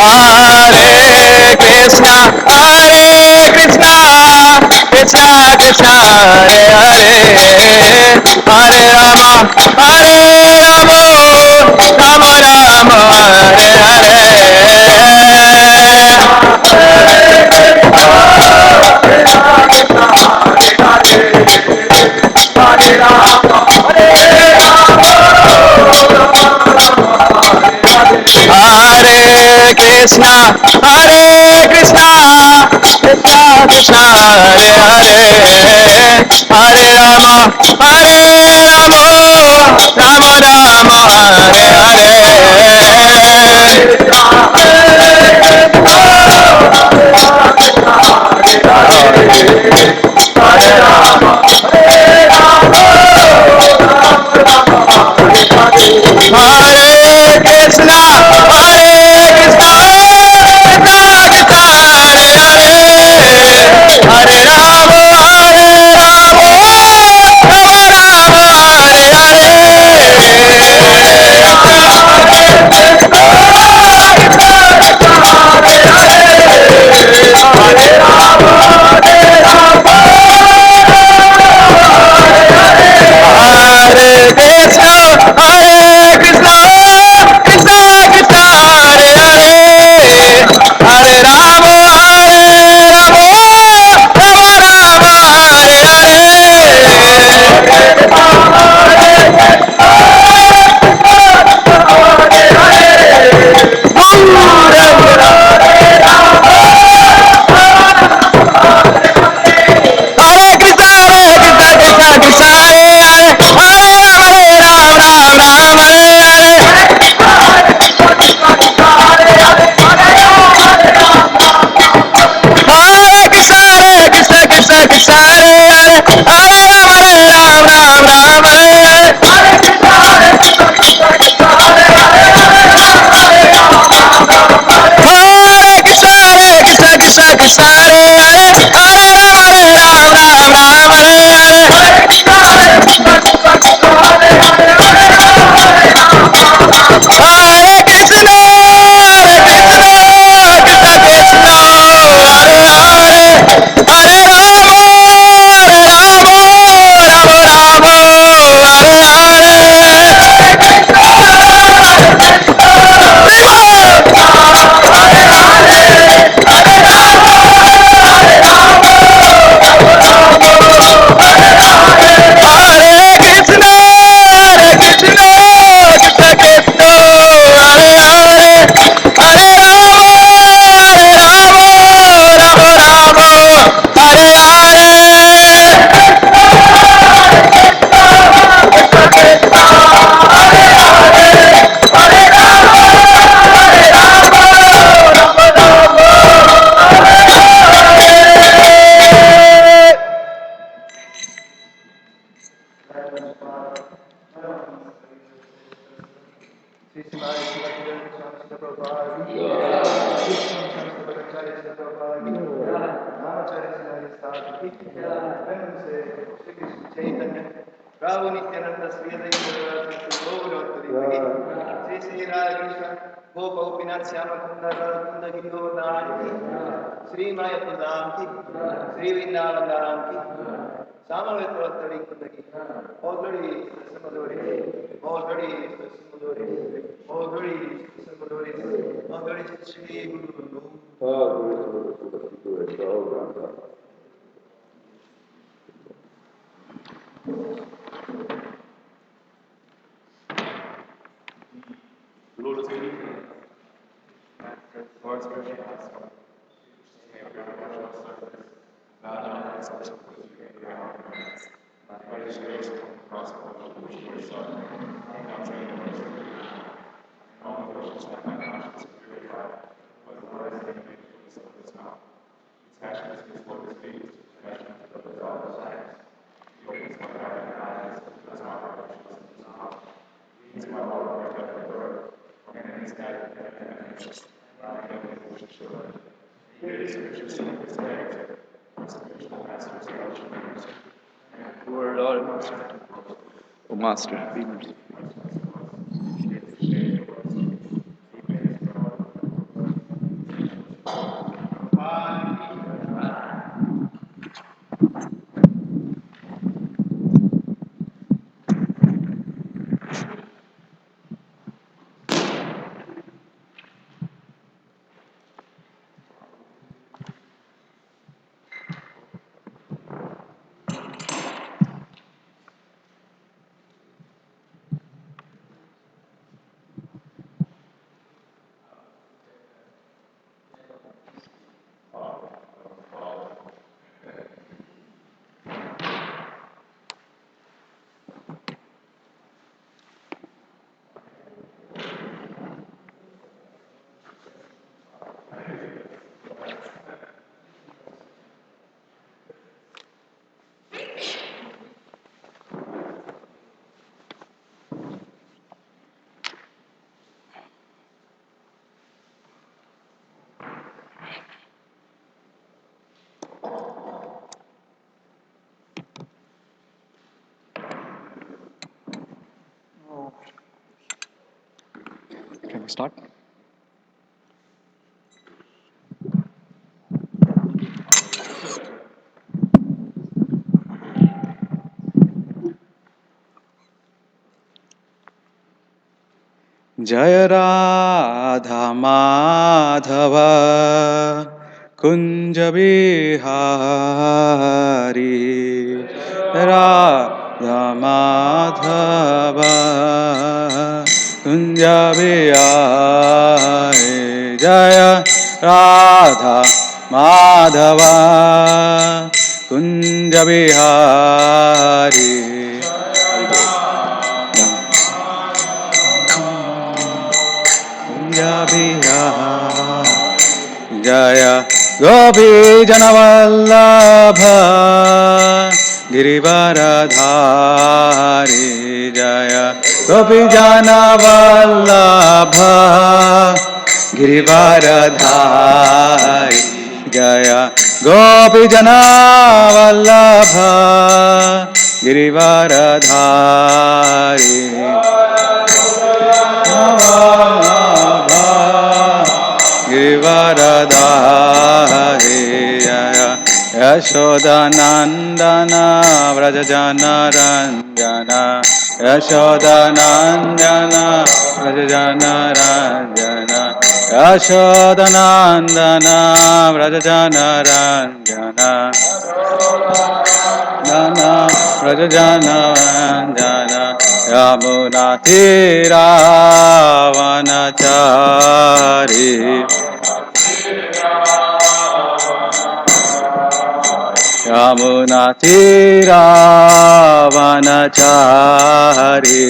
Hare Krishna, Krishna Krishna, Hare Hare, Hare Rama, Rama Rama, Hare Hare. Hare Krishna, Krishna Krishna, Hare Hare, Hare Rama, Rama Rama, Hare Hare. Hare Krishna, Krishna Krishna, Hare Hare, Hare Rama, Rama Hare Hare. Hare Krishna, Krishna Krishna, Hare Hare, Hare Rama, Rama Hare Prabhu Nityananda Sri Sri Radha Krishna Gopa Gopinath Syama Kunda Radha Kunda Ki Govardhani Sri Maya Pradam Ki Sri Vrindavan Dham Ki Samaveta Tari Kunda Ki Already Samadori Already Samadori Already Samadori Already Sri Guru Lord, Lord's mercy, may we honor service, not only as such, but we may be our parents. By His grace, from the cross of which you are Son, now train the Lord's and all the virtues of my conscience purified, by the words that make the peace of His mouth. His actions before His feet, judgment of His all desires. He opens my heart and eyes, as my heart rejoices in His mouth. He is my Lord, my God, my Lord, and in His head, and anxious. The Lord, all Master, O Master, be merciful. we start? Jaya Radha Madhava Kunja Bihari Radha Madhava Kunja Bihari Jaya Radha Madhava Kunja Bihari Jaya Gopi Janavallabha Girivaradhari Jaya Gopi Janavallabha Girivaradhari Jaya Gopi Janavallabha Girivaradhari Girivaradhari Jaya Yashodanandana Vrajajana Ranjana Yashodanandana Vrajajana Ranjana Yashodanandana Vrajajana Ranjana Nana Vrajajana Ranjana Yamuna Tira Vanachari Yamuna Tira Vanachari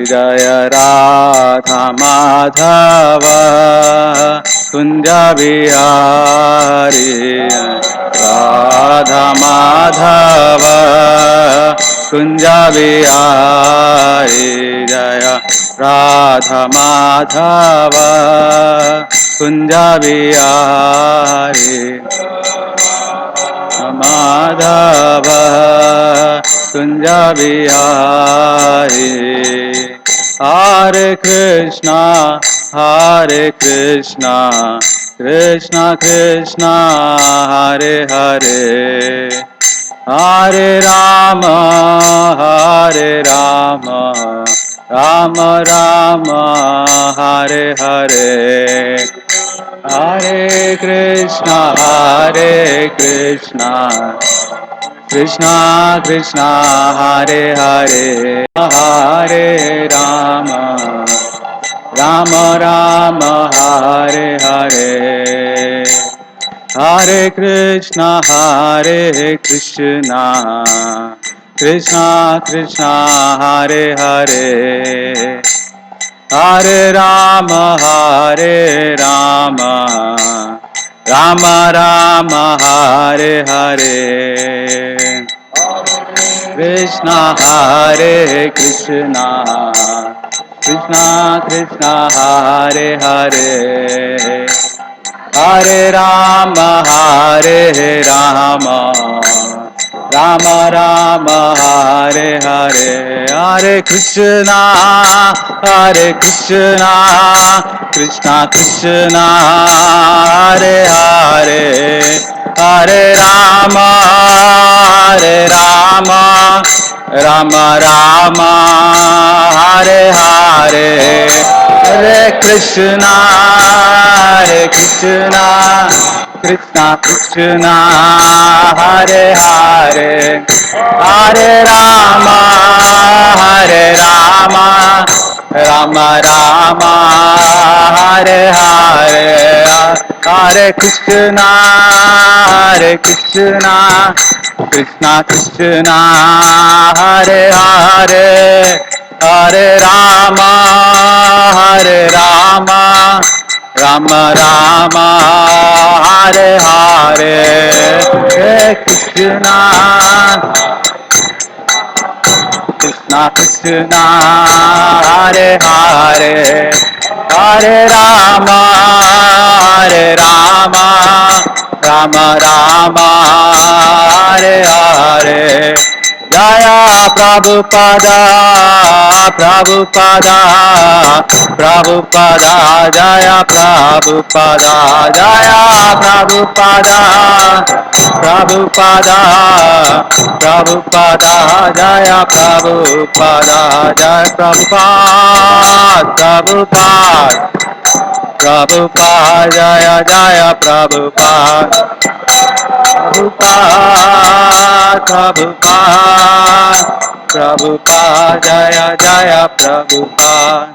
Jaya Radha Madhava Kunja Bihari Radha Madhava Kunja Bihari Jaya Radha Madhava Kunja Bihari Madhava Kunja Bihari Hare Krishna Krishna Krishna Hare Hare Hare Rama Rama Rama Hare Hare Hare Krishna Krishna Krishna Hare Hare Hare Rama Rama Hare Hare Hare Krishna Krishna Krishna Hare Hare Hare Rama Rama Hare Hare Krishna Krishna Krishna Hare Hare Hare Rama Rama Hare Hare Hare Krishna Krishna Krishna Hare Hare Hare Rama Rama Hare Hare Hare Krishna Krishna Krishna Hare Hare Hare Rama Rama Hare Hare Hare Krishna Krishna Krishna Hare Hare Hare Rama Rama Hare Hare Hare Krishna Krishna Hare Hare Hare Rama Rama Hare Hare Jaya Jaya Prabhupada, Prabhupada, Prabhupada, Jaya Prabhupada, Jaya Prabhupada, Prabhupada, Prabhupada, Jaya Prabhupada, Jaya Prabhupada, Prabhupada, Prabhupada, Jaya Jaya Prabhupada. Prabhupada, Prabhupada, Prabhupada, Jaya Jaya Prabhupada.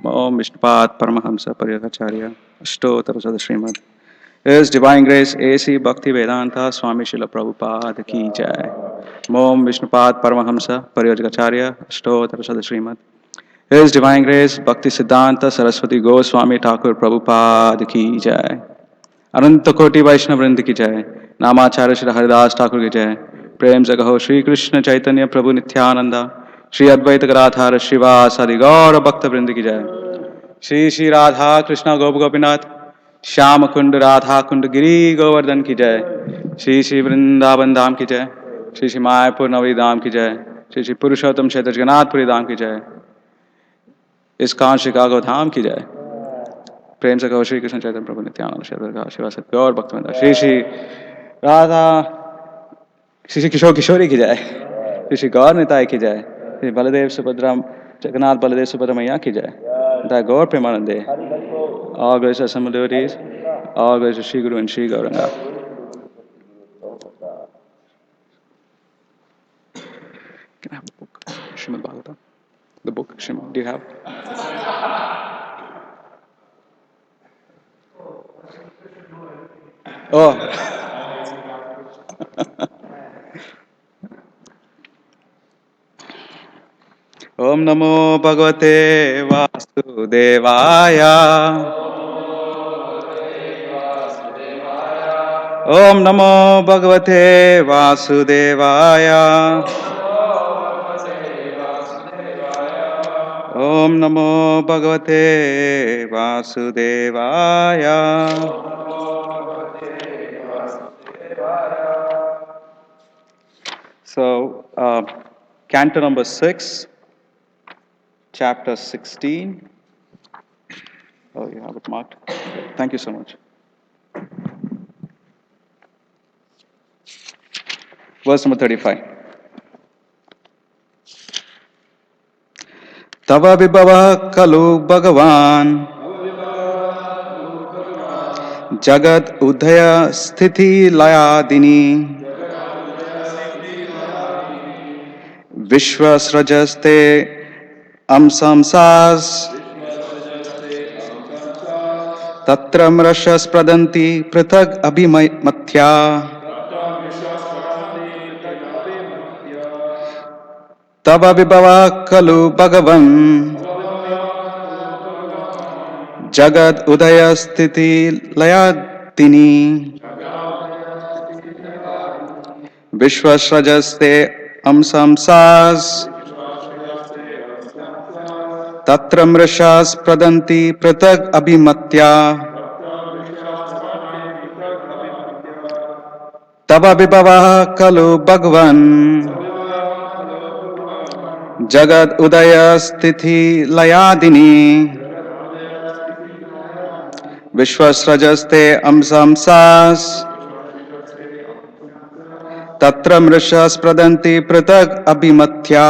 Om Vishnupad Paramahamsa Pariyakacharya Ashtotar Sada Srimad. His Divine Grace A.C. Bhakti Vedanta Swami Srila Prabhupada Ki Jai. Om Vishnupad Paramahamsa Pariyakacharya Ashtotar Sada Srimad. His Divine Grace Bhakti Siddhanta Saraswati Goswami Thakur Prabhupada Ki Jai. अनंत कोटि वैष्णव वृंद की जय। नामाचार्य श्री हरिदास ठाकुर की जय। प्रेम से कहो श्री कृष्ण चैतन्य प्रभु नित्यानंद, श्री अद्वैत गदाधर श्रीवासादि गौर भक्त वृंद की जय। श्री श्री राधा कृष्ण गोप गोपीनाथ श्याम कुंड राधा कुंड गिरी गोवर्धन की जय। श्री श्री वृंदावन धाम की जय। श्री श्री मायापुर नवरी धाम की जय। श्री श्री पुरुषोत्तम क्षेत्र जगन्नाथपुरी धाम की जय। इस्कॉन शिकागो धाम की जय। प्रेम से कहो श्री कृष्ण चैतन्य प्रभु नित्यानंद शिवा सत्य और भक्तवृंद। श्री श्री राधा श्री श्री किशोर किशोरी की जय। श्री श्री गौर निताय की जय। श्री बलदेव सुभद्रा जगन्नाथ बलदेव सुभद्रा मैया की जय। द गौर प्रेमानंदे all grace of some devotees, all grace of Shri Guru and Shri Gauranga. Can I have the book, Srimad Bhagavatam? The book, Srimad, do you have? Oh. Om Namo Bhagavate Vasudevaya. Om Namo Bhagavate Vasudevaya. Om Namo Bhagavate Vasudevaya. So, canto number 6, chapter 16. Oh, you have it marked? Thank you so much. Verse number 35. Tava vibhava kalu bhagavan Jagat udhaya sthiti layadini Vishwasrajaste amsamsas Tatram rashas pradanti prithag abhimatya Tava vibhava kalu bhagavan Jagat udaya sthiti layadini Vishwasrajaste amsamsas Tatra mrishas pradanti pratag abhimatya Tava vibhava kalu bhagavan Jagat udaya sthiti layadini Vishwasrajaste amsamsas Tatra mrishas pradanti pratag abhimatya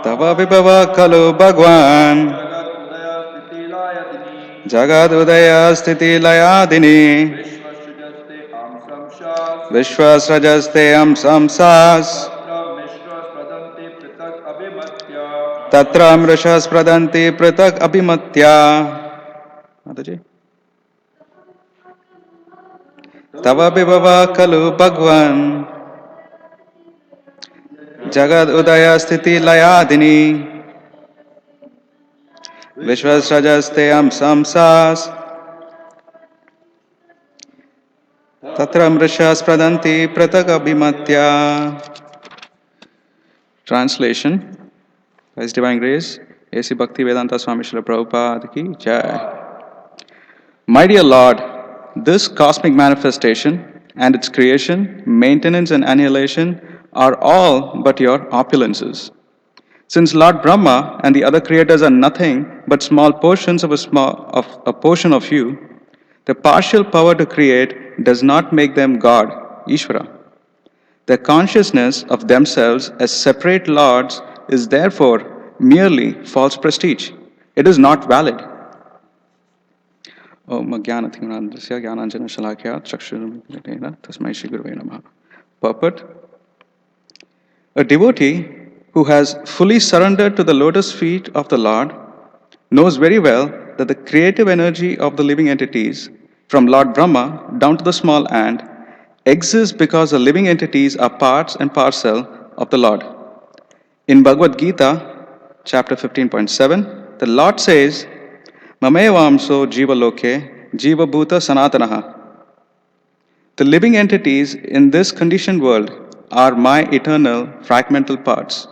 Tava vibhava kalu Bhagwan Jagad Udaya Sthiti Layadini Vishwasrajaste Am Samsas Tatra Amrishas Pradanti Pratak Abhimatya. Mataji. Tava vibhava kalu Bhagwan Jagad Udaya Sthiti Layadini Vishwasrajaste Am Samsas Tatra Amrishas Pradanti Pratak Abhimatya. Translation. By His Divine Grace, A.C. Bhakti Vedanta Swami Srila Prabhupada ki Jai. My dear Lord, this cosmic manifestation and its creation, maintenance and annihilation are all but your opulences. Since Lord Brahma and the other creators are nothing but small portions of a portion of you, the partial power to create does not make them God, Ishvara. Their consciousness of themselves as separate lords is therefore merely false prestige. It is not valid. Om Jnanathimnandasya Jnananjana Shalakya Chakshurumilena Tasmai Shri Gurave Namaha. Purport. A devotee who has fully surrendered to the lotus feet of the Lord knows very well that the creative energy of the living entities, from Lord Brahma down to the small ant, exists because the living entities are parts and parcel of the Lord. In Bhagavad Gita, chapter 15.7, the Lord says, Mamevamso jiva loke jiva bhuta sanatanaha. The living entities in this conditioned world are my eternal fragmental parts.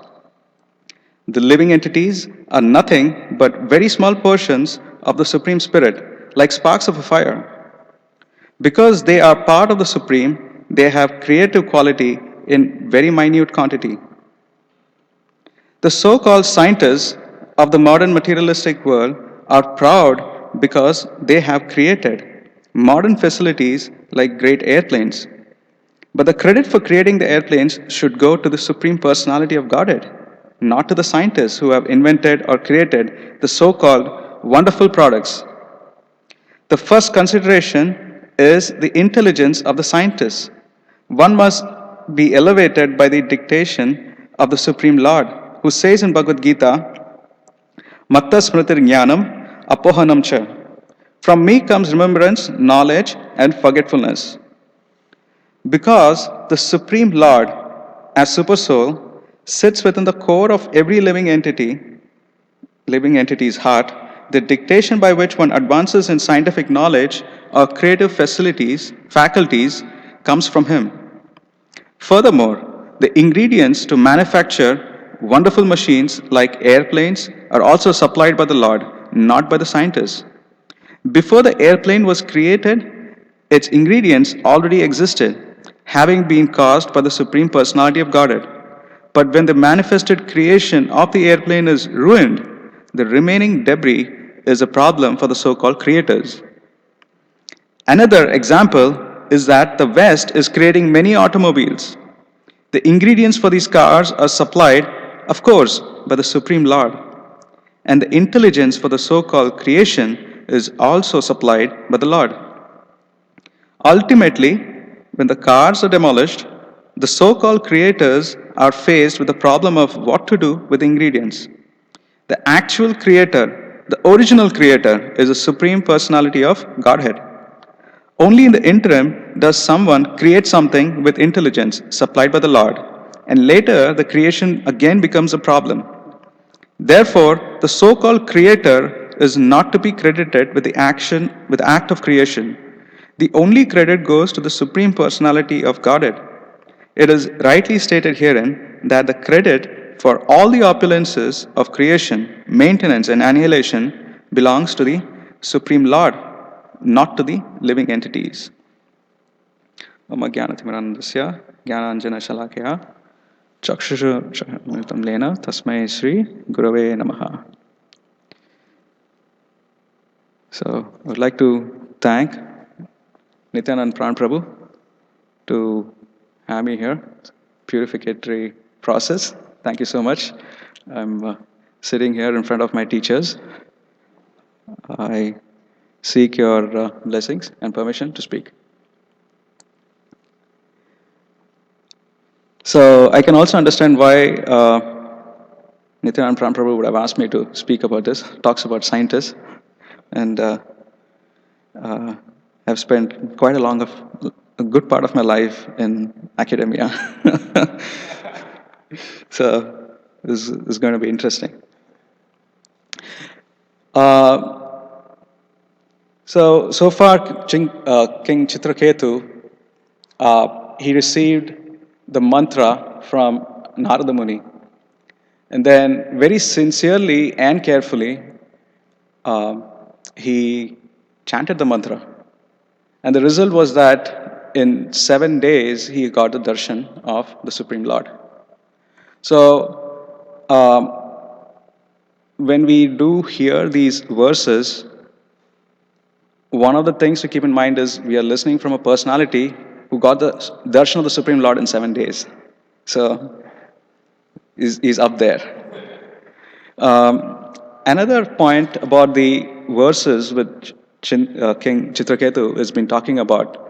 The living entities are nothing but very small portions of the Supreme Spirit, like sparks of a fire. Because they are part of the Supreme, they have creative quality in very minute quantity. The so-called scientists of the modern materialistic world are proud because they have created modern facilities like great airplanes. But the credit for creating the airplanes should go to the Supreme Personality of Godhead, not to the scientists who have invented or created the so-called wonderful products. The first consideration is the intelligence of the scientists. One must be elevated by the dictation of the Supreme Lord, who says in Bhagavad Gita, Matta smritir jnanam apohanam cha. From me comes remembrance, knowledge, and forgetfulness. Because the Supreme Lord, as Supersoul, sits within the core of every living entity's heart, the dictation by which one advances in scientific knowledge or creative faculties comes from him. Furthermore, the ingredients to manufacture wonderful machines like airplanes are also supplied by the Lord, not by the scientists. Before the airplane was created, its ingredients already existed, having been caused by the Supreme Personality of Godhead. But when the manifested creation of the airplane is ruined, the remaining debris is a problem for the so-called creators. Another example is that the West is creating many automobiles. The ingredients for these cars are supplied, of course, by the Supreme Lord. And the intelligence for the so-called creation is also supplied by the Lord. Ultimately, when the cars are demolished, the so-called creators are faced with the problem of what to do with the ingredients. The actual creator, the original creator, is the Supreme Personality of Godhead. Only in the interim does someone create something with intelligence supplied by the Lord, and later the creation again becomes a problem. Therefore, the so-called creator is not to be credited with the act of creation. The only credit goes to the Supreme Personality of Godhead. It is rightly stated herein that the credit for all the opulences of creation, maintenance, and annihilation belongs to the Supreme Lord, not to the living entities. Om Jnanathimnandasya Jnananjana Shalakya Chakshushu Lena Tasmai Sri Gurave Namaha. So I would like to thank Nityanand Pran Prabhu to have me here. Purificatory process. Thank you so much. I'm sitting here in front of my teachers. I seek your blessings and permission to speak. So I can also understand why Nityanand Prabhu would have asked me to speak about this. Talks about scientists, and uh, I've spent quite a good part of my life in academia. So this is going to be interesting. Uh, so far, King Chitraketu, he received the mantra from Narada Muni, and then very sincerely and carefully, um, he chanted the mantra. And the result was that in 7 days, he got the darshan of the Supreme Lord. So, when we do hear these verses, one of the things to keep in mind is we are listening from a personality who got the darshan of the Supreme Lord in 7 days. So, he's up there. Another point about the verses which King Chitraketu has been talking about,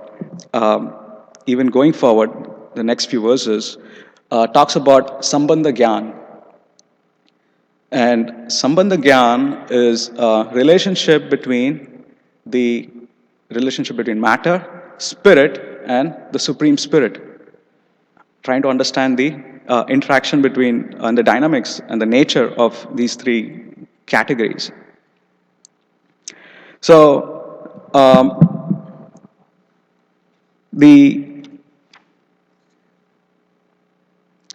even going forward, the next few verses, talks about Sambandha Gyan. And Sambandha Gyan is a the relationship between matter, spirit, and the Supreme Spirit, trying to understand the interaction between and the dynamics and the nature of these three categories. So, the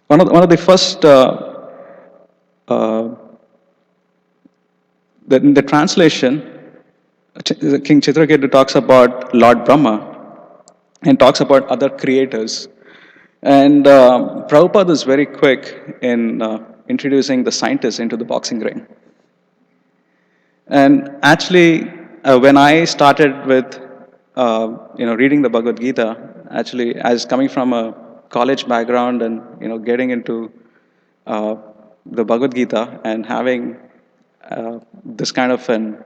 one of the first uh, the translation, King Chitraketu talks about Lord Brahma and talks about other creators. And Prabhupada is very quick in introducing the scientists into the boxing ring. And actually, when I started with reading the Bhagavad Gita, actually, as coming from a college background and getting into uh, the Bhagavad Gita and having this kind of an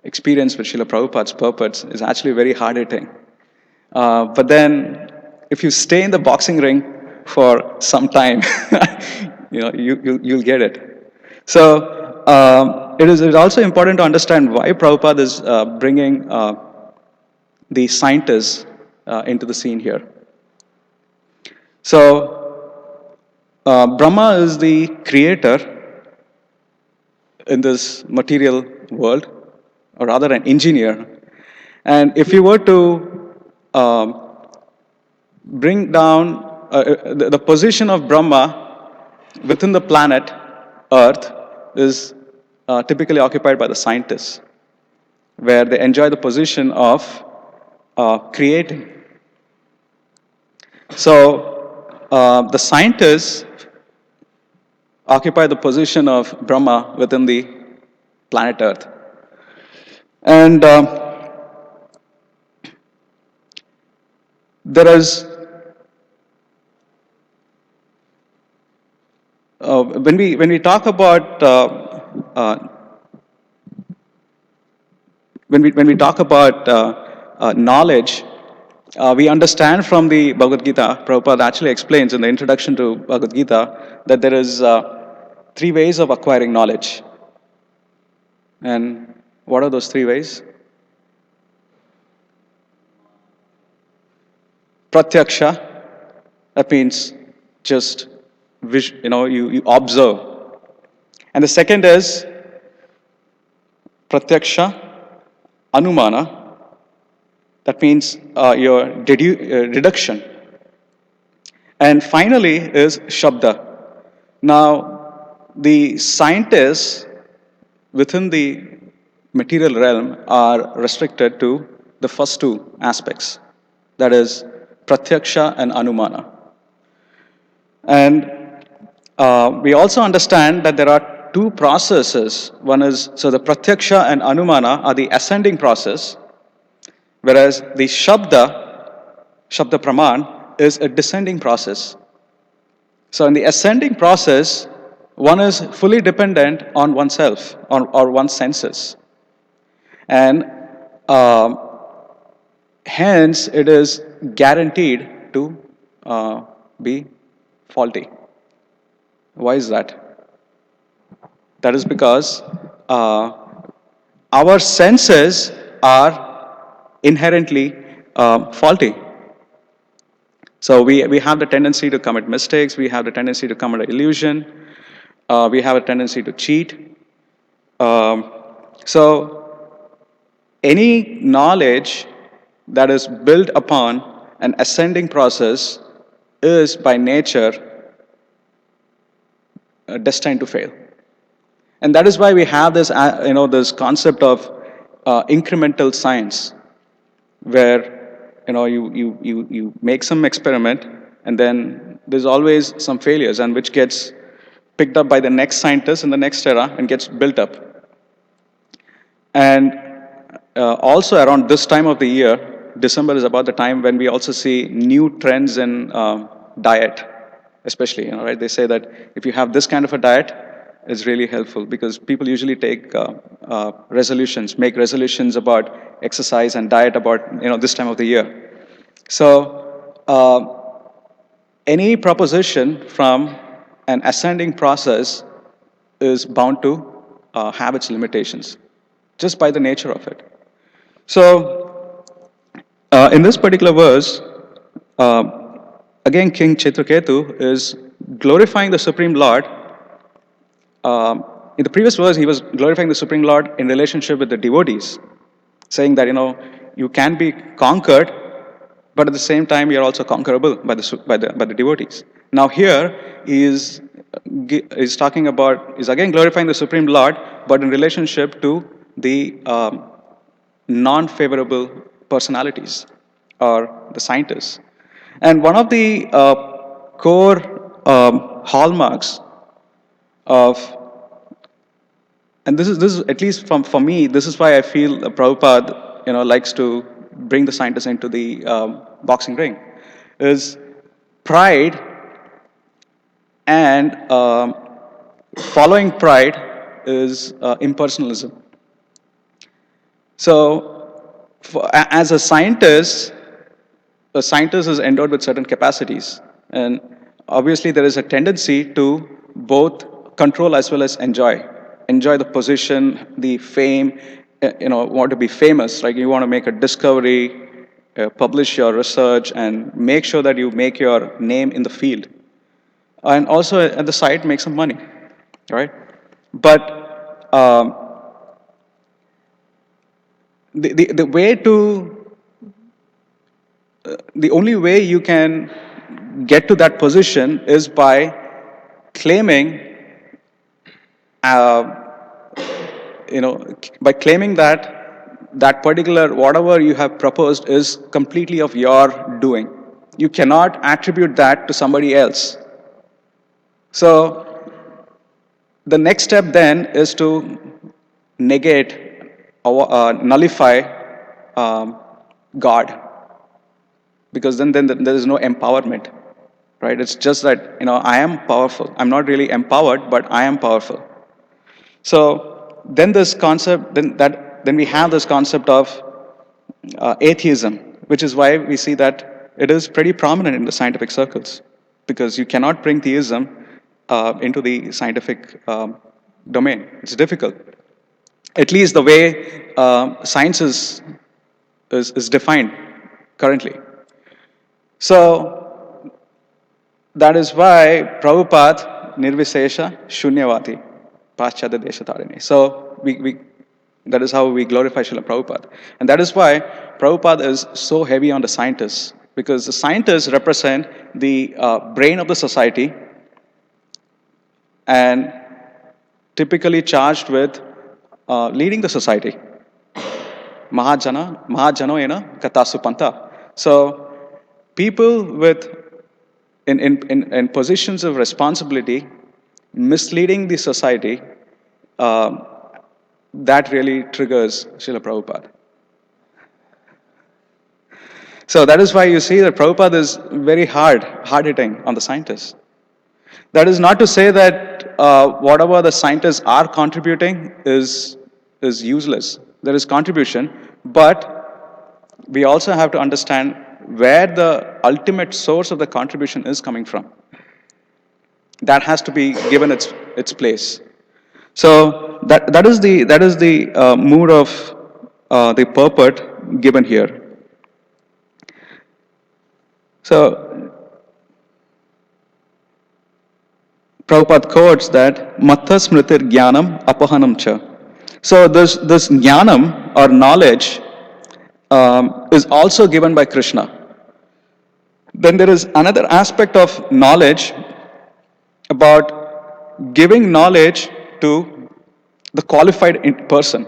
experience with Srila Prabhupada's purports is actually very hard hitting. But then, if you stay in the boxing ring for some time, you'll get it. So it is also important to understand why Prabhupada is bringing the scientists into the scene here. So Brahma is the creator in this material world, or rather an engineer. And if you were to bring down the position of Brahma within the planet Earth is typically occupied by the scientists, where they enjoy the position of creating. So the scientists occupy the position of Brahma within the planet Earth. And there is, when we talk about when we talk about knowledge, we understand from the Bhagavad Gita. Prabhupada actually explains in the introduction to Bhagavad Gita that there is three ways of acquiring knowledge. And what are those three ways? Pratyaksha, that means just you observe. And the second is Pratyaksha Anumana, that means your deduction. And finally is Shabda. Now, the scientists within the material realm are restricted to the first two aspects, that is Pratyaksha and Anumana. And we also understand that there are two processes. One is, so the Pratyaksha and Anumana are the ascending process, whereas the Shabda Praman, is a descending process. So in the ascending process, one is fully dependent on oneself or one's senses. And um, hence it is guaranteed to be faulty. Why is that? That is because uh, our senses are inherently faulty. So we have the tendency to commit mistakes, we have the tendency to commit illusion, we have a tendency to cheat. Um, so any knowledge that is built upon an ascending process is by nature destined to fail. And that is why we have this, this concept of incremental science, where you make some experiment, and then there's always some failures, and which gets picked up by the next scientist in the next era and gets built up. And also around this time of the year, December is about the time when we also see new trends in diet, especially, right? They say that if you have this kind of a diet, it's really helpful because people usually take resolutions, make resolutions about exercise and diet about, this time of the year. So any proposition from an ascending process is bound to have its limitations just by the nature of it. So, in this particular verse, again, King Chitraketu is glorifying the Supreme Lord. In the previous verse, he was glorifying the Supreme Lord in relationship with the devotees, saying that, you can be conquered, but at the same time, you're also conquerable by the devotees. Now, here, is talking about, is again glorifying the Supreme Lord, but in relationship to the non-favorable personalities or the scientists. And one of the core hallmarks of, and this is at least for me, this is why I feel Prabhupada, likes to bring the scientists into the boxing ring, is pride and following pride is impersonalism. So, as a scientist is endowed with certain capacities, and obviously there is a tendency to both control as well as enjoy the position, the fame, want to be famous, like you want to make a discovery, publish your research, and make sure that you make your name in the field, and also at the side make some money, right? But the way to the only way you can get to that position is by claiming, uh, by claiming that that particular whatever you have proposed is completely of your doing. You cannot attribute that to somebody else. So the next step then is to negate or nullify God, because then there is no empowerment, right? It's just that, I am powerful. I'm not really empowered, but I am powerful. So then this concept, then we have this concept of atheism, which is why we see that it is pretty prominent in the scientific circles, because you cannot bring theism into the scientific domain. It's difficult. At least the way science is defined currently. So that is why Prabhupada Nirvisesha Shunyavati Paschadya Deshatarine. So that is how we glorify Srila Prabhupada. And that is why Prabhupada is so heavy on the scientists, because the scientists represent the brain of the society and typically charged with leading the society. Mahajano ena katasu panta. So people in positions of responsibility misleading the society, that really triggers Srila Prabhupada. So that is why you see that Prabhupada is very hard-hitting on the scientists. That is not to say that whatever the scientists are contributing is useless. There is contribution, but we also have to understand where the ultimate source of the contribution is coming from. That has to be given its place. So that is the mood of the purport given here. So Prabhupada quotes that Matha Smritir Jnanam Apahanam Cha. So this jnanam or knowledge is also given by Krishna. Then there is another aspect of knowledge about giving knowledge to the qualified person.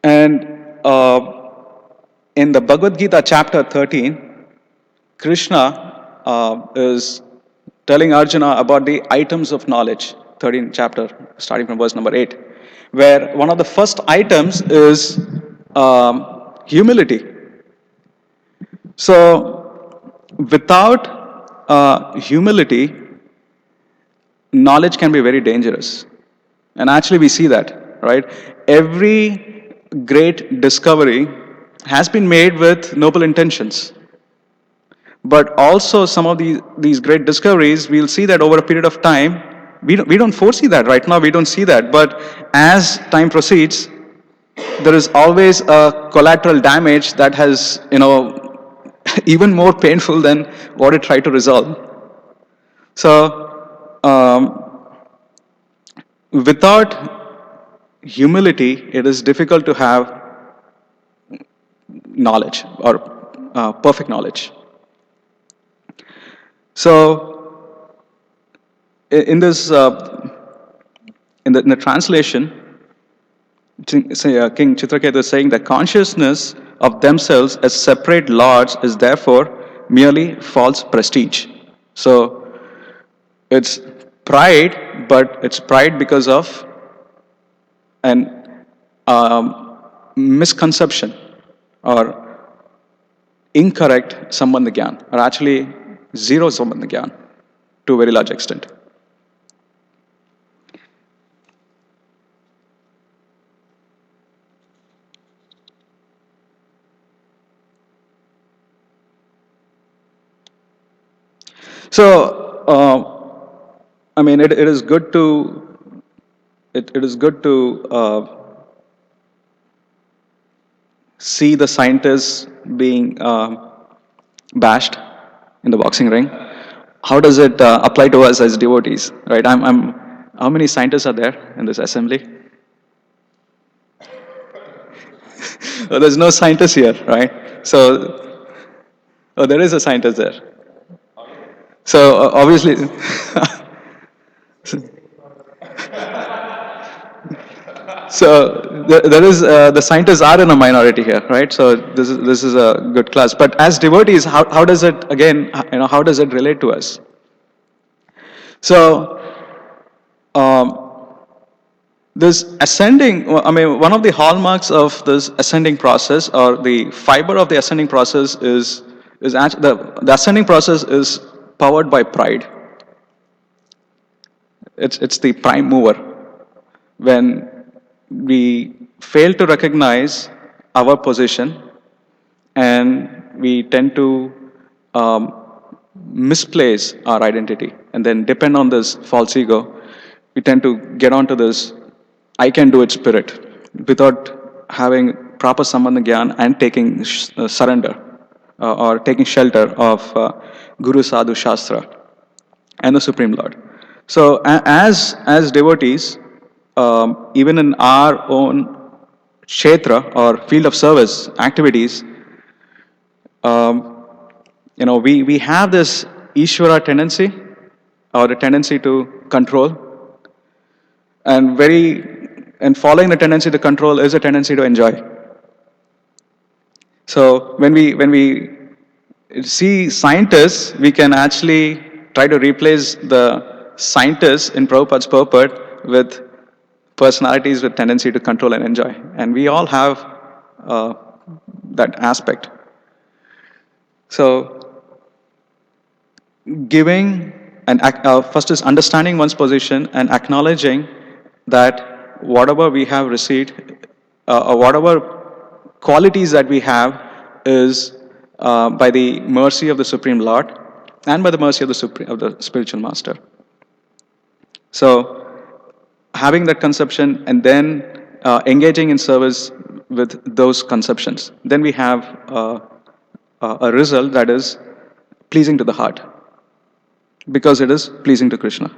And in the Bhagavad Gita chapter 13, Krishna is telling Arjuna about the items of knowledge, 13th chapter, starting from verse number 8, where one of the first items is humility. So, without humility, knowledge can be very dangerous. And actually, we see that, right? Every great discovery has been made with noble intentions. But also, some of these great discoveries, we'll see that over a period of time, we don't foresee that right now, we don't see that. But as time proceeds, there is always a collateral damage that has, even more painful than what it tried to resolve. So, without humility, it is difficult to have knowledge or perfect knowledge. So, in this, in the translation, King Chitraketu is saying that consciousness of themselves as separate lords is therefore merely false prestige. So, it's pride, but it's pride because of an misconception or incorrect sambandha gyan, or actually zero sambandha gyan to a very large extent. So, I mean, it is good to see the scientists being bashed in the boxing ring. How does it apply to us as devotees, right? How many scientists are there in this assembly? Oh, there's no scientist here, right? So, oh, there is a scientist there. So obviously, so there is the scientists are in a minority here, right? So this is a good class. But as devotees, how does it again? How does it relate to us? So this ascending, I mean, one of the hallmarks of this ascending process, or the fiber of the ascending process, is actually the ascending process is powered by pride. It's the prime mover. When we fail to recognize our position and we tend to misplace our identity and then depend on this false ego, we tend to get onto this I can do it spirit without having proper sambandha gyan and taking surrender or taking shelter of Guru Sadhu Shastra and the Supreme Lord. So as devotees, even in our own kshetra or field of service activities, we have this Ishvara tendency or the tendency to control, and following the tendency to control is a tendency to enjoy. So when we see scientists, we can actually try to replace the scientists in Prabhupada's purport with personalities with tendency to control and enjoy. And we all have that aspect. So giving And first is understanding one's position and acknowledging that whatever we have received, or whatever qualities that we have, is by the mercy of the Supreme Lord and by the mercy of the spiritual master. So having that conception and then engaging in service with those conceptions, then we have a result that is pleasing to the heart, because it is pleasing to Krishna.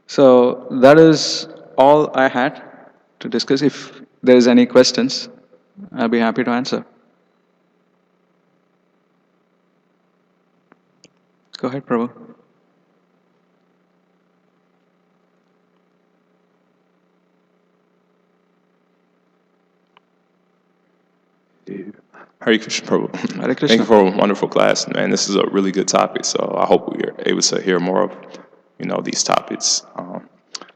So that is all I had to discuss. If there is any questions, I'll be happy to answer. Go ahead, Prabhu. Hare Krishna, Prabhu. Hare Krishna. Thank you for a wonderful class, man. This is a really good topic, so I hope we are able to hear more of, these topics.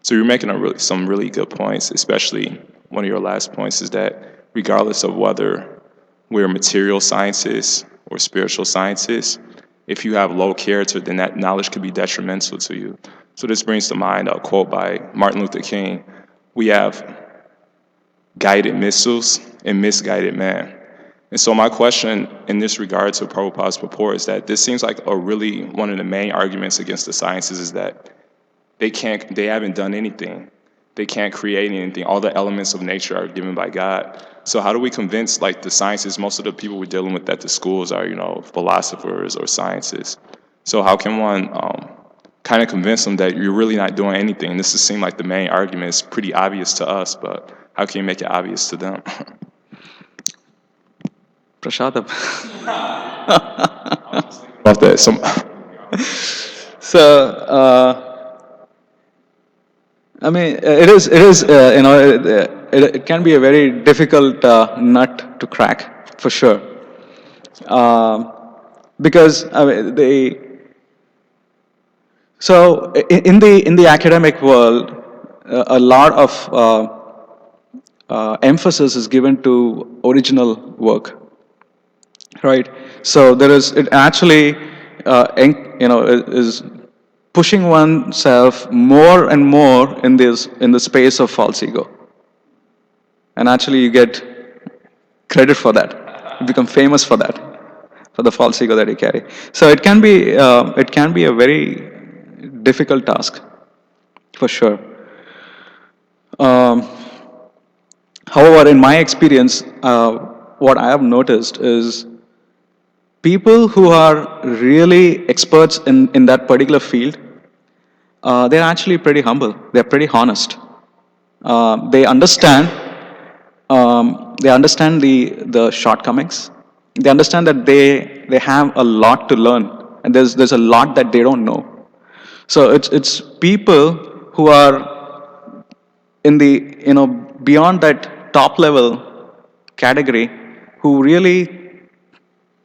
So you're making some really good points, especially one of your last points is that regardless of whether we're material scientists or spiritual scientists, if you have low character, then that knowledge could be detrimental to you. So this brings to mind a quote by Martin Luther King: "We have guided missiles and misguided man." And so my question in this regard to Prabhupada's purport is that this seems like one of the main arguments against the sciences is that they haven't done anything. They can't create anything. All the elements of nature are given by God. So how do we convince, the scientists, most of the people we're dealing with at the schools are, philosophers or scientists. So how can one kind of convince them that you're really not doing anything? This seems like the main argument is pretty obvious to us, but how can you make it obvious to them? Prashadam. About that, So, I mean, it is, it can be a very difficult nut to crack, for sure. Because I mean, so in the academic world, a lot of emphasis is given to original work, right? So it actually, is pushing oneself more and more in the space of false ego, and actually you get credit for that. You become famous for that, for the false ego that you carry. So it can be a very difficult task, for sure. However, in my experience, what I have noticed is people who are really experts in that particular field, they're actually pretty humble. They're pretty honest. They understand. They understand the shortcomings. They understand that they have a lot to learn, and there's a lot that they don't know. So it's people who are in the beyond that top level category, who really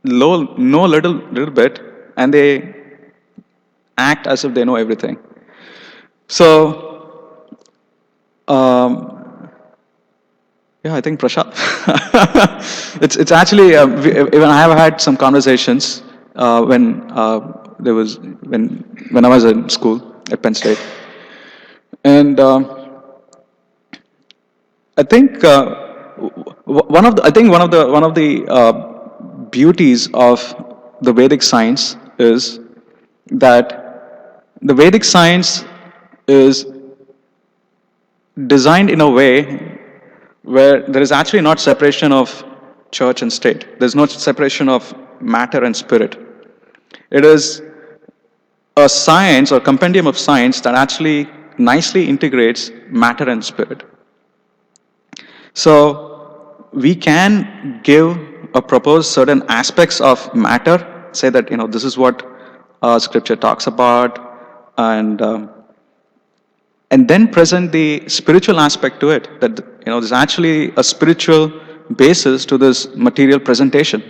know a little bit, and they act as if they know everything. So, yeah, I think Prashad. It's actually even I have had some conversations when when I was in school at Penn State, and I think one of the beauties of the Vedic science is that the Vedic science is designed in a way where there is actually not separation of church and state. There's no separation of matter and spirit. It is a science or compendium of science that actually nicely integrates matter and spirit. So we can give or propose certain aspects of matter, say that this is what scripture talks about, and then present the spiritual aspect to it, that there's actually a spiritual basis to this material presentation.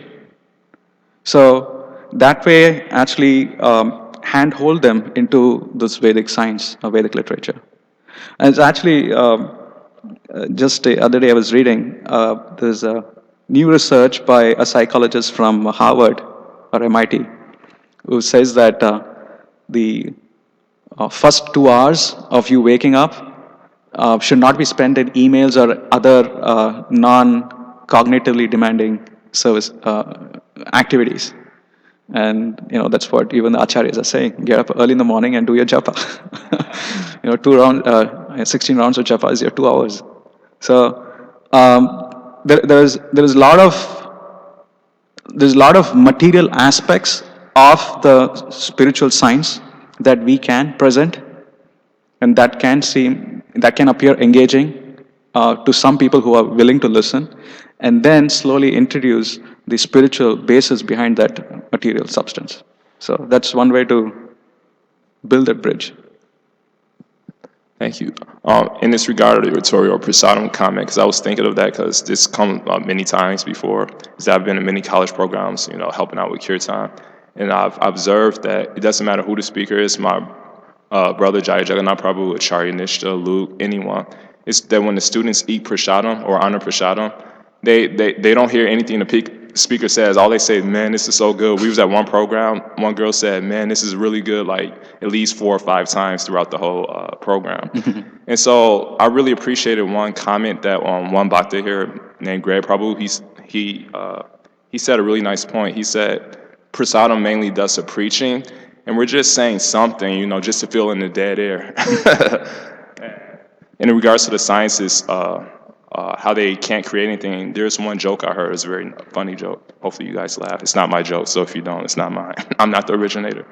So that way actually handhold them into this Vedic science or Vedic literature. And it's actually, just the other day I was reading, there's a new research by a psychologist from Harvard or MIT who says that the first 2 hours of you waking up should not be spent in emails or other non-cognitively demanding service activities. And that's what even the acharyas are saying. Get up early in the morning and do your japa. 16 rounds of japa is your 2 hours. So there's a lot of material aspects of the spiritual science that we can present, and that can appear engaging to some people who are willing to listen, and then slowly introduce the spiritual basis behind that material substance. So that's one way to build that bridge. Thank you. In this regard of the Vittorio Prasadam comment, because I was thinking of that because this come many times before, because I've been in many college programs, helping out with Kirtan, and I've observed that it doesn't matter who the speaker is, my brother Jaya Jagannath Prabhu, Acharya Nishta, Luke, anyone, it's that when the students eat prasadam or honor prasadam, they don't hear anything the speaker says. All they say, man, this is so good. We was at one program, one girl said, man, this is really good, like at least 4 or 5 times throughout the whole program. And so I really appreciated one comment that one bhakta here named Greg Prabhu, he said a really nice point. He said, prasadam mainly does the preaching, and we're just saying something, just to fill in the dead air. In regards to the sciences, how they can't create anything, there's one joke I heard. It's a very funny joke. Hopefully you guys laugh. It's not my joke, so if you don't, it's not mine. I'm not the originator.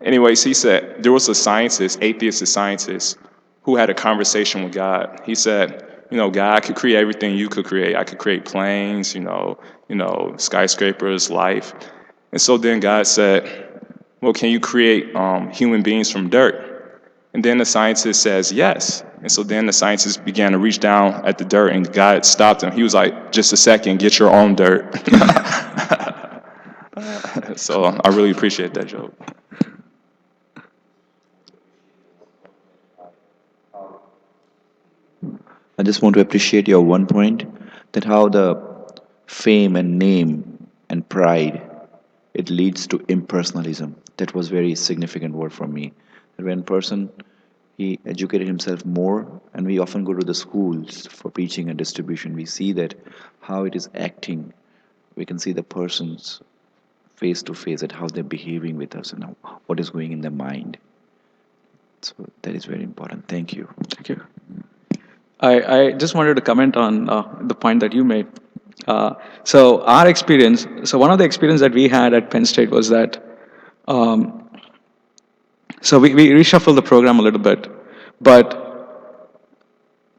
Anyways, he said there was a scientist, atheistic scientist, who had a conversation with God. He said, God could create everything you could create. I could create planes, skyscrapers, life. And so then God said, well, can you create human beings from dirt? And then the scientist says, yes. And so then the scientist began to reach down at the dirt, and God stopped him. He was like, just a second, get your own dirt. So I really appreciate that joke. I just want to appreciate your one point, that how the fame and name and pride, it leads to impersonalism. That was very significant word for me. That when person, he educated himself more, and we often go to the schools for preaching and distribution, we see that how it is acting. We can see the persons face to face, at how they're behaving with us and what is going in their mind. So that is very important. Thank you. Thank you. I just wanted to comment on the point that you made. So one of the experience that we had at Penn State was that, so we reshuffled the program a little bit, but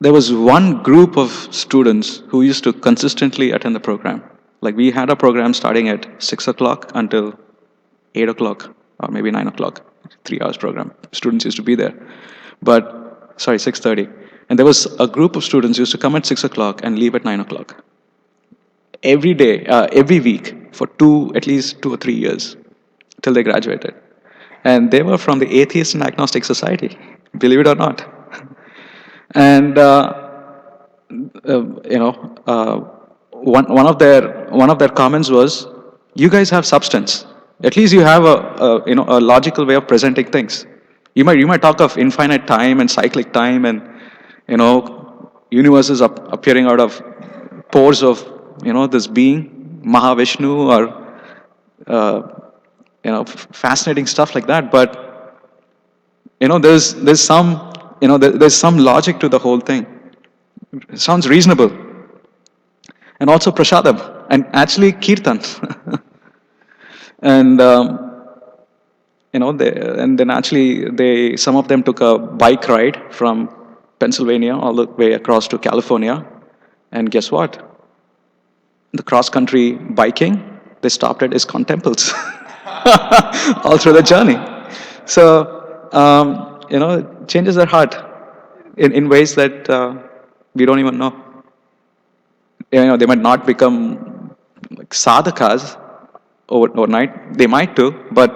there was one group of students who used to consistently attend the program. Like we had a program starting at 6 o'clock until 8 o'clock, or maybe 9 o'clock, 3 hours program. Students used to be there. 6:30. And there was a group of students who used to come at 6 o'clock and leave at 9 o'clock. Every day, every week, for at least 2 or 3 years, till they graduated. And they were from the Atheist and Agnostic Society, believe it or not. And, one of their comments was, you guys have substance. At least you have a logical way of presenting things. You might talk of infinite time and cyclic time and universes appearing out of pores of this being Mahavishnu, or fascinating stuff like that. But there's some logic to the whole thing. It sounds reasonable. And also prasadam, and actually kirtan. And then actually some of them took a bike ride from Pennsylvania all the way across to California, and guess what? The cross-country biking, they stopped at ISKCON temples all through the journey. So it changes their heart in ways that we don't even know. They might not become like sadhakas overnight. They might do, but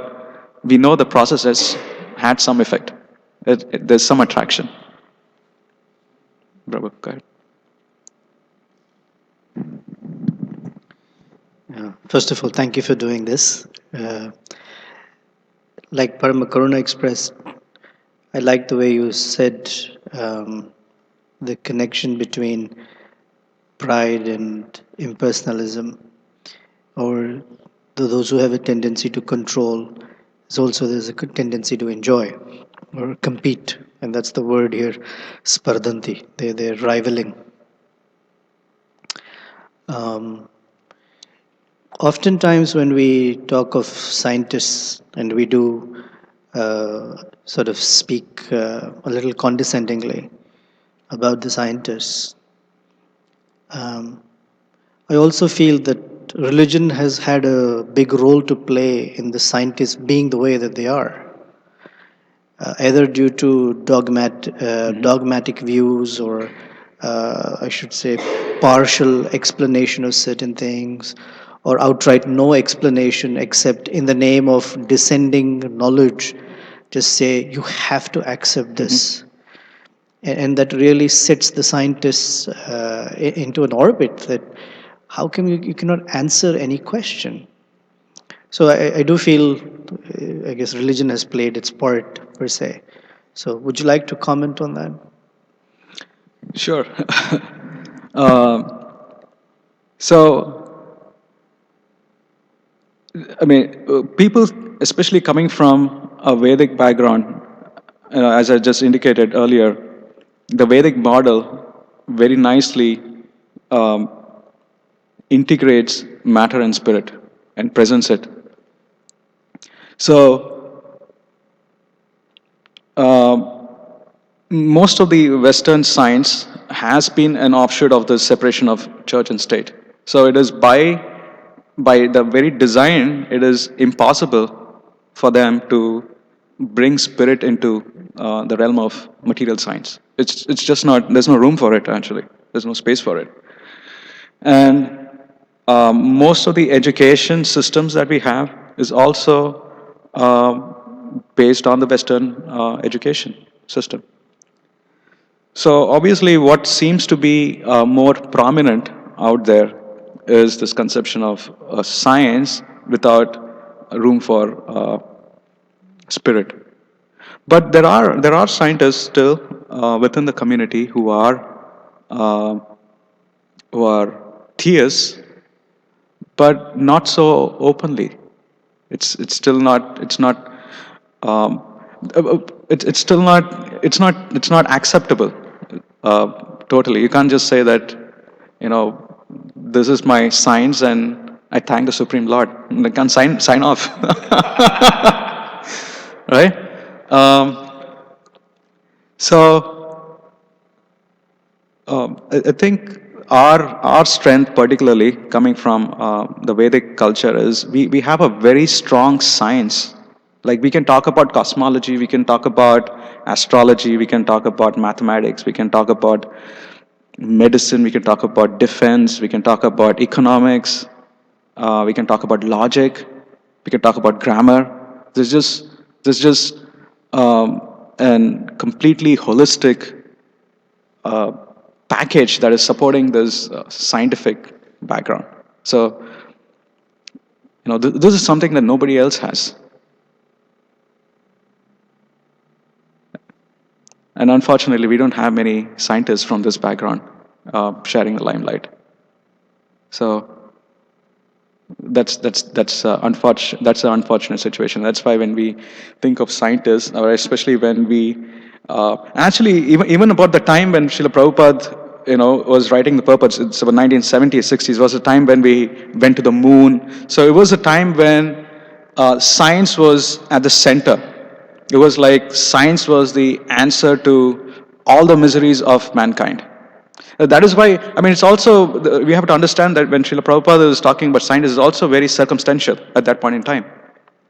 we know the process has had some effect. There's some attraction. Prabhu, go ahead. First of all, thank you for doing this. Like Parama Karuna expressed, I like the way you said the connection between pride and impersonalism, or those who have a tendency to control, is also there's a good tendency to enjoy or compete, and that's the word here, spardhanti. They're rivaling. Um, Oftentimes, when we talk of scientists, and we do sort of speak a little condescendingly about the scientists, um, I also feel that religion has had a big role to play in the scientists being the way that they are, either due to dogmatic views, or I should say partial explanation of certain things, or outright no explanation except in the name of descending knowledge. Just say you have to accept this, and that really sets the scientists into an orbit that how come you cannot answer any question. So I do feel, I guess, religion has played its part per se. So would you like to comment on that? Sure. So, I mean, people, especially coming from a Vedic background, as I just indicated earlier, the Vedic model very nicely um, integrates matter and spirit and presents it. So, most of the Western science has been an offshoot of the separation of church and state. So it is by the very design, it is impossible for them to bring spirit into the realm of material science. It's just not. There's no room for it actually. There's no space for it. And most of the education systems that we have is also based on the Western education system. So obviously, what seems to be more prominent out there is this conception of science without room for spirit. But there are scientists still within the community uh, who are theists, but not so openly. It's still not. It's not. Um, it's still not. It's not acceptable. Uh, Totally. You can't just say that. You know, this is my science, and I thank the Supreme Lord. And I can't sign off. Right. So I think our strength, particularly coming from the Vedic culture, is we have a very strong science. Like we can talk about cosmology, we can talk about astrology, we can talk about mathematics, we can talk about medicine, we can talk about defense, we can talk about economics, we can talk about logic, we can talk about grammar. There's just an completely holistic uh, package that is supporting this scientific background. So, this is something that nobody else has. And unfortunately, we don't have many scientists from this background sharing the limelight. So that's an unfortunate situation. That's why when we think of scientists, or especially when we actually even about the time when Srila Prabhupada was writing the purports, it's about 1970s, 60s, was a time when we went to the moon. So it was a time when science was at the center. It was like science was the answer to all the miseries of mankind. That is why, I mean, it's also, we have to understand that when Srila Prabhupada is talking about science, it's also very circumstantial at that point in time.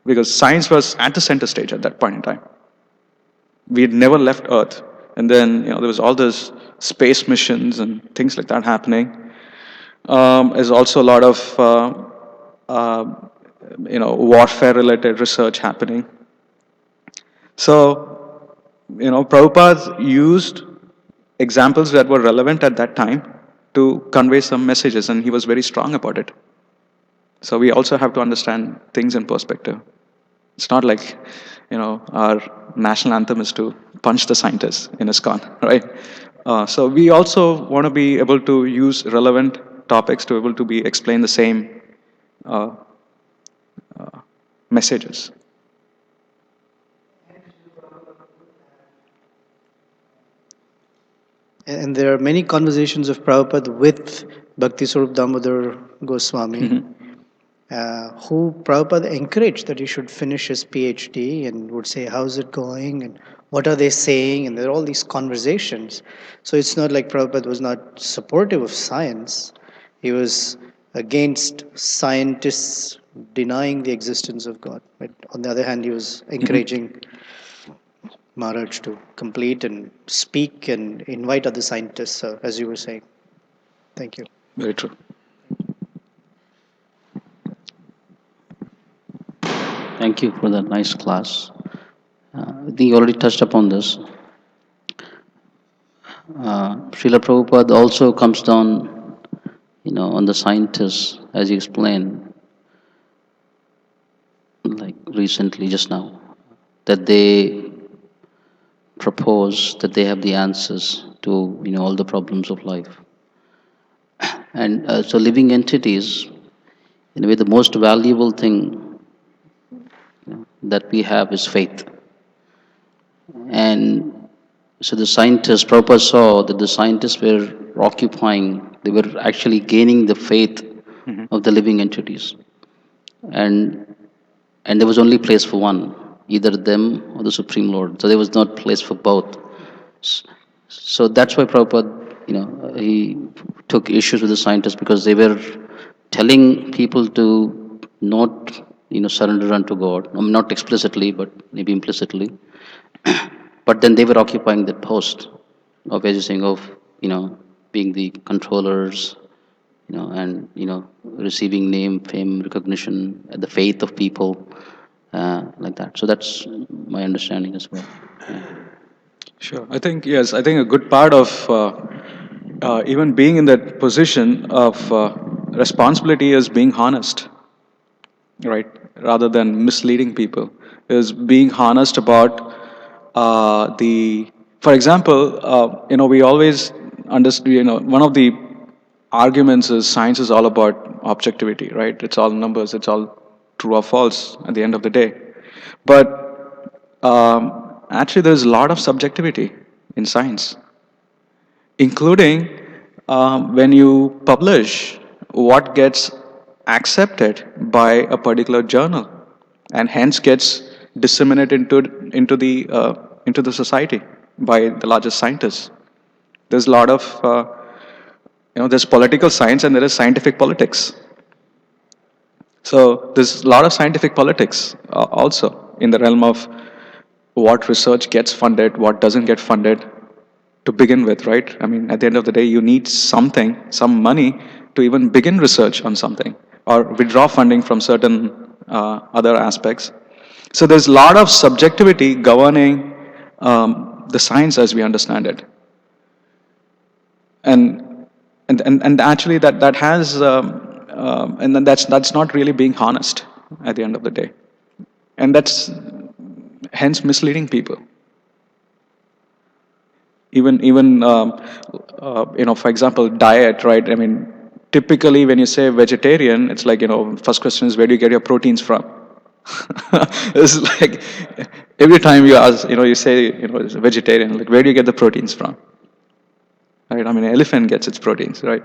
Because science was at the center stage at that point in time. We had never left Earth. And then, there was all those space missions and things like that happening. There's also a lot of, warfare-related research happening. So, Prabhupada used examples that were relevant at that time to convey some messages, and he was very strong about it. So we also have to understand things in perspective. It's not like, our national anthem is to punch the scientists in ISKCON, right? So we also want to be able to use relevant topics to able to be explain the same uh, messages. And there are many conversations of Prabhupada with Bhakti Swarup Damodar Goswami, who Prabhupada encouraged that he should finish his PhD and would say, how's it going? And what are they saying? And there are all these conversations. So it's not like Prabhupada was not supportive of science. He was against scientists denying the existence of God. But on the other hand, he was encouraging Maharaj to complete and speak and invite other scientists, as you were saying. Thank you. Very true. Thank you for that nice class. I think you already touched upon this. Srila Prabhupada also comes down, on the scientists, as you explained, like recently, just now, that they propose that they have the answers to, all the problems of life. And so living entities, in a way, the most valuable thing that we have is faith. And so the scientists, Prabhupada saw that the scientists were occupying, they were actually gaining the faith of the living entities. And there was only place for one, either them or the Supreme Lord. So there was not place for both. So that's why Prabhupada, he took issues with the scientists because they were telling people to not, surrender unto God. I mean, not explicitly, but maybe implicitly. But then they were occupying that post of, as you're saying, of, being the controllers, and, receiving name, fame, recognition, the faith of people, like that. So that's my understanding as well. Yeah. Sure. I think, yes, I think a good part of even being in that position of responsibility is being honest, right? Rather than misleading people, is being honest about for example, we always understand, one of the arguments is science is all about objectivity, right? It's all numbers, it's all true or false at the end of the day. But actually, there's a lot of subjectivity in science, including when you publish what gets accepted by a particular journal and hence gets disseminated into the society by the largest scientists. There's a lot of there's political science and there is scientific politics. So there's a lot of scientific politics also in the realm of what research gets funded, what doesn't get funded to begin with, right? I mean, at the end of the day, you need something, some money to even begin research on something or withdraw funding from certain other aspects. So there's a lot of subjectivity governing the science as we understand it. And actually that has and then that's not really being honest at the end of the day, and that's hence misleading people. Even for example, diet, right? I mean, typically when you say vegetarian, it's like, first question is, where do you get your proteins from? It's like every time you ask, you say, it's a vegetarian, like, where do you get the proteins from? Right? I mean, an elephant gets its proteins, right?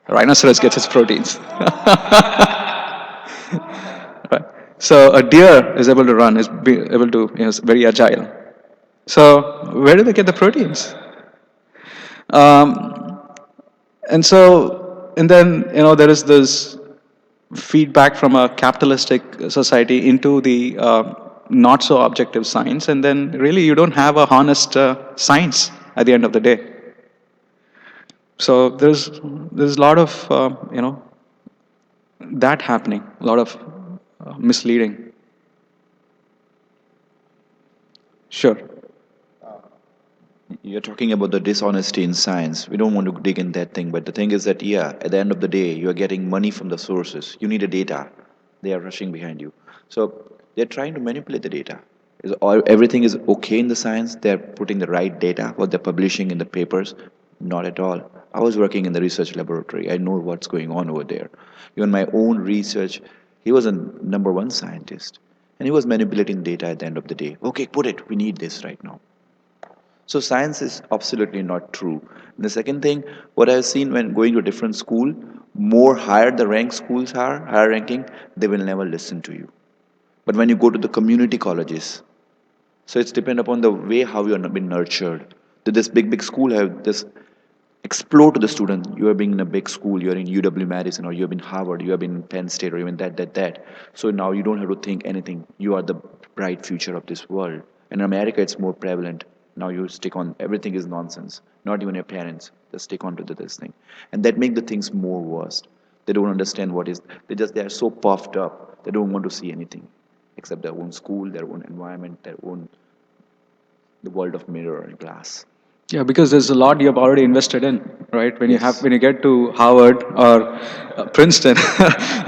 A rhinoceros gets its proteins. Right? So a deer is able to run, able to, is very agile. So where do they get the proteins? Um, and then, there is this feedback from a capitalistic society into the not so objective science, and then really you don't have a honest science at the end of the day. So there's a lot of that happening, a lot of misleading. Sure. You're talking about the dishonesty in science. We don't want to dig in that thing, but the thing is that, yeah, at the end of the day, you are getting money from the sources. You need a data. They are rushing behind you. So they're trying to manipulate the data. Everything is okay in the science? They're putting the right data, what they're publishing in the papers? Not at all. I was working in the research laboratory. I know what's going on over there. Even my own research, he was a number one scientist. And he was manipulating data at the end of the day. Okay, put it. We need this right now. So science is absolutely not true. And the second thing, what I've seen when going to different school, more higher the rank schools are, higher ranking, they will never listen to you. But when you go to the community colleges, so it's depend upon the way how you are been nurtured. Did this big school have this explore to the student? You are being in a big school, you are in UW Madison, or you have been Harvard, you have been Penn State, or even that. So now you don't have to think anything. You are the bright future of this world. In America, it's more prevalent. Now you stick on everything is nonsense. Not even your parents, they stick on to this thing, and that make the things more worst. They don't understand what is. They are so puffed up. They don't want to see anything except their own school, their own environment, their own the world of mirror and glass. Yeah, because there's a lot you've already invested in, right? Yes. When you get to Harvard or Princeton,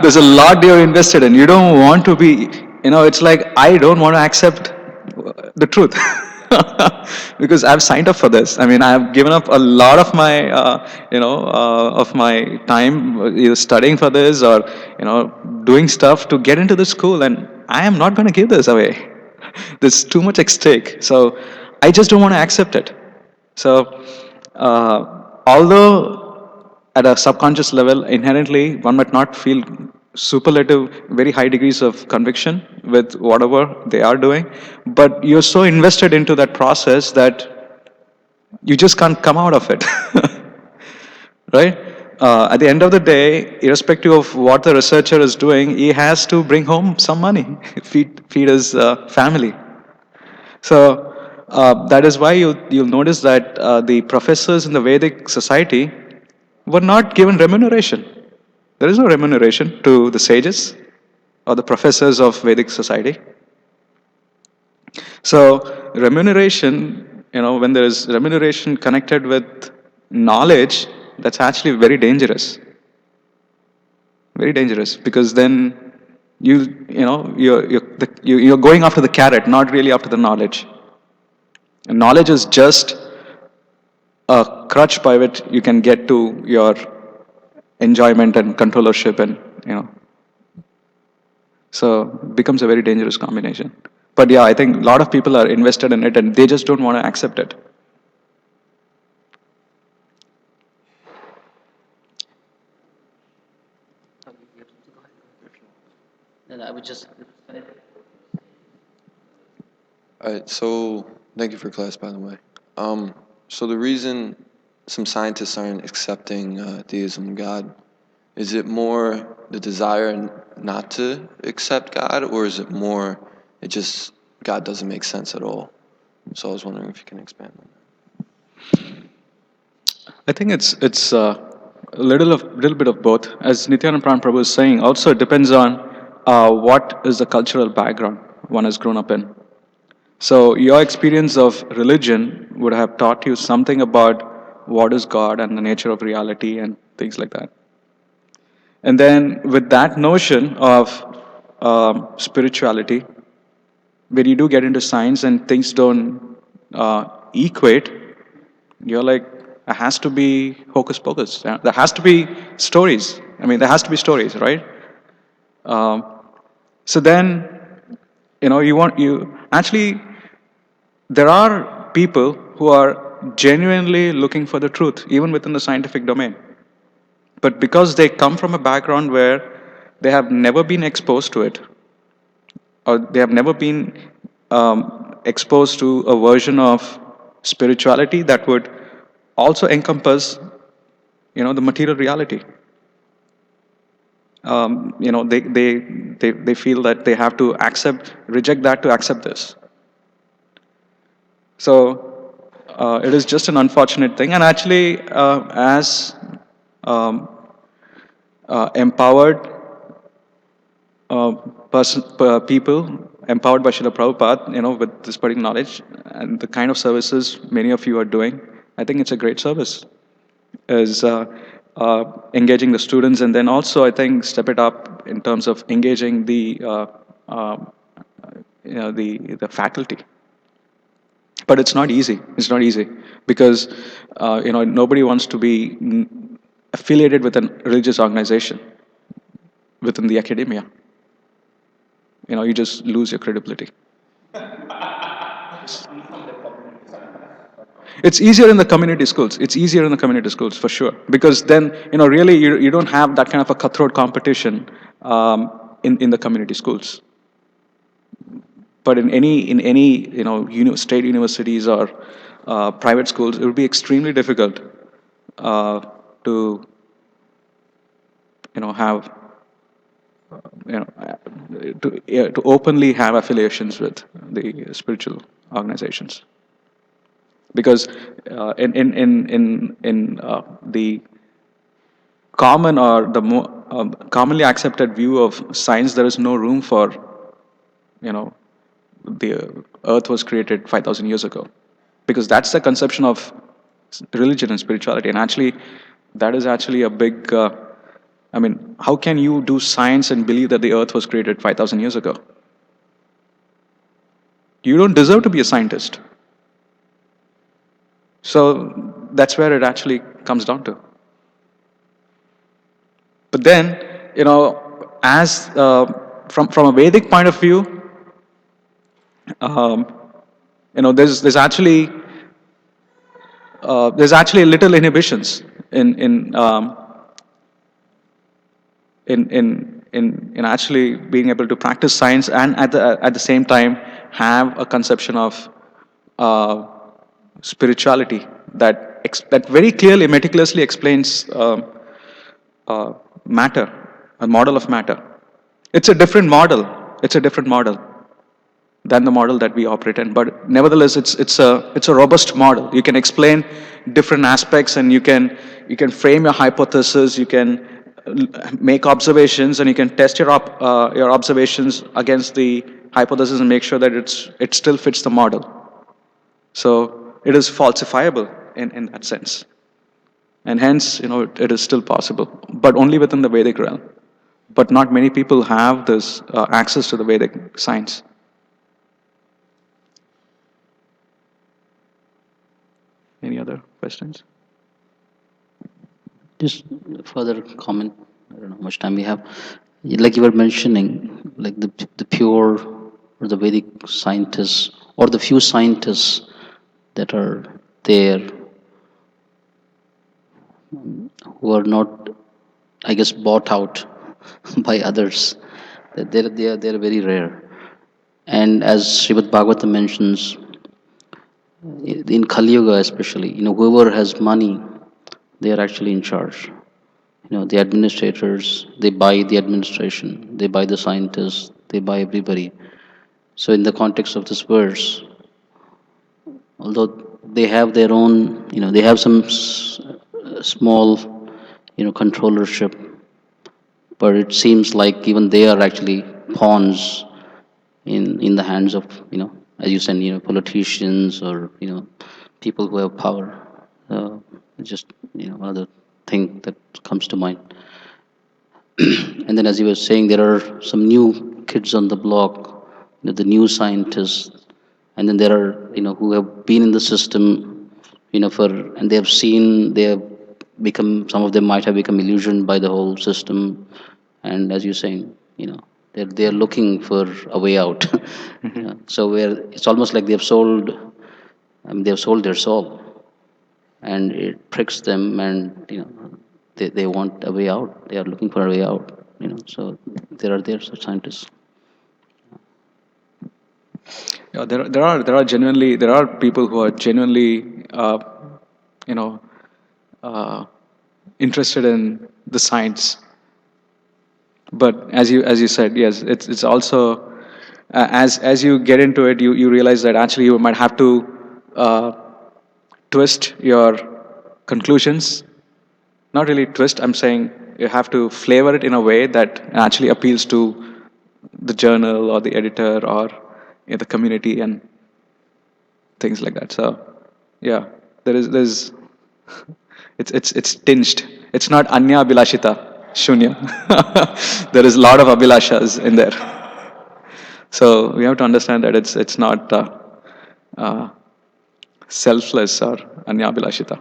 there's a lot you've invested in. You don't want to be, it's like I don't want to accept the truth because I've signed up for this. I mean, I've given up a lot of my, of my time either studying for this or doing stuff to get into the school, and I am not going to give this away. There's too much at stake, so I just don't want to accept it. So, although at a subconscious level, inherently, one might not feel superlative, very high degrees of conviction with whatever they are doing, but you're so invested into that process that you just can't come out of it. Right? At the end of the day, irrespective of what the researcher is doing, he has to bring home some money, feed his family. So that is why you'll notice that the professors in the Vedic society were not given remuneration. There is no remuneration to the sages or the professors of Vedic society. So remuneration, when there is remuneration connected with knowledge, that's actually very dangerous. Very dangerous, because then you're going after the carrot, not really after the knowledge. And knowledge is just a crutch by which you can get to your enjoyment and controllership, and so it becomes a very dangerous combination. But yeah, I think a lot of people are invested in it and they just don't want to accept it. And I would just. All right, so thank you for class, by the way. So the reason some scientists aren't accepting theism and God, is it more the desire not to accept God, or is it more it just God doesn't make sense at all? So I was wondering if you can expand on that. I think it's a little bit of both. As Nityananda Pran Prabhu is saying, also it depends on what is the cultural background one has grown up in. So your experience of religion would have taught you something about what is God and the nature of reality and things like that. And then with that notion of spirituality, when you do get into science and things don't equate, you're like, there has to be hocus pocus. There has to be stories. I mean, there has to be stories, right? Um, so then, you actually, there are people who are genuinely looking for the truth, even within the scientific domain. But because they come from a background where they have never been exposed to it, or they have never been exposed to a version of spirituality that would also encompass, the material reality. They feel that they have to reject that to accept this. So it is just an unfortunate thing. And actually, as um, empowered people, empowered by Srila Prabhupada, with this particular knowledge, and the kind of services many of you are doing, I think it's a great service. Is engaging the students, and then also I think step it up in terms of engaging the the faculty. But it's not easy. It's not easy because nobody wants to be affiliated with a religious organization within the academia. You just lose your credibility. It's easier in the community schools. It's easier in the community schools for sure, because then really you don't have that kind of a cutthroat competition in the community schools. But in any state universities or private schools, it would be extremely difficult to have to openly have affiliations with the spiritual organizations, because in the common or the more commonly accepted view of science, there is no room for the earth was created 5,000 years ago, because that's the conception of religion and spirituality. And actually, that is actually a big how can you do science and believe that the earth was created 5,000 years ago? You don't deserve to be a scientist. So that's where it actually comes down to. But then, as from a Vedic point of view, there's actually little inhibitions in actually being able to practice science and at the same time have a conception of spirituality that very clearly, meticulously explains matter, a model of matter. It's a different model. It's a different model than the model that we operate in. But nevertheless, it's a robust model. You can explain different aspects, and you can frame your hypothesis. You can make observations, and you can test your observations against the hypothesis and make sure that it still fits the model. So it is falsifiable in that sense, and hence it is still possible, but only within the Vedic realm. But not many people have this access to the Vedic science. Any other questions? Just further comment. I don't know how much time we have. Like you were mentioning, like the pure or the Vedic scientists, or the few scientists that are there, who are not, I guess, bought out by others. They're very rare. And as Srimad Bhagavatam mentions, in Kali Yuga especially, whoever has money, they are actually in charge. The administrators, they buy the administration, they buy the scientists, they buy everybody. So in the context of this verse, although they have their own, they have some small, controllership, but it seems like even they are actually pawns in the hands of, as you said, politicians, or people who have power. Just another thing that comes to mind. And then, as you were saying, there are some new kids on the block, the new scientists, and then there are who have been in the system, and they have seen, they have become, some of them might have become illusioned by the whole system, and as you're saying, they're looking for a way out. So where it's almost like they've sold, they've sold their soul, and it pricks them, and they want a way out. They are looking for a way out. So there are such scientists. Yeah, there are people who are genuinely interested in the science. But as you said, yes, it's also as you get into it, you realize that actually you might have to twist your conclusions. Not really twist. I'm saying you have to flavor it in a way that actually appeals to the journal or the editor or the community, and things like that. So, yeah, there's it's tinged. It's not anya abhilashita, shunya. There is a lot of abhilashas in there. So we have to understand that it's not uh, selfless or anya abhilashita.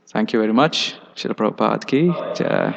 Thank you very much. Srila Prabhupada ki jai.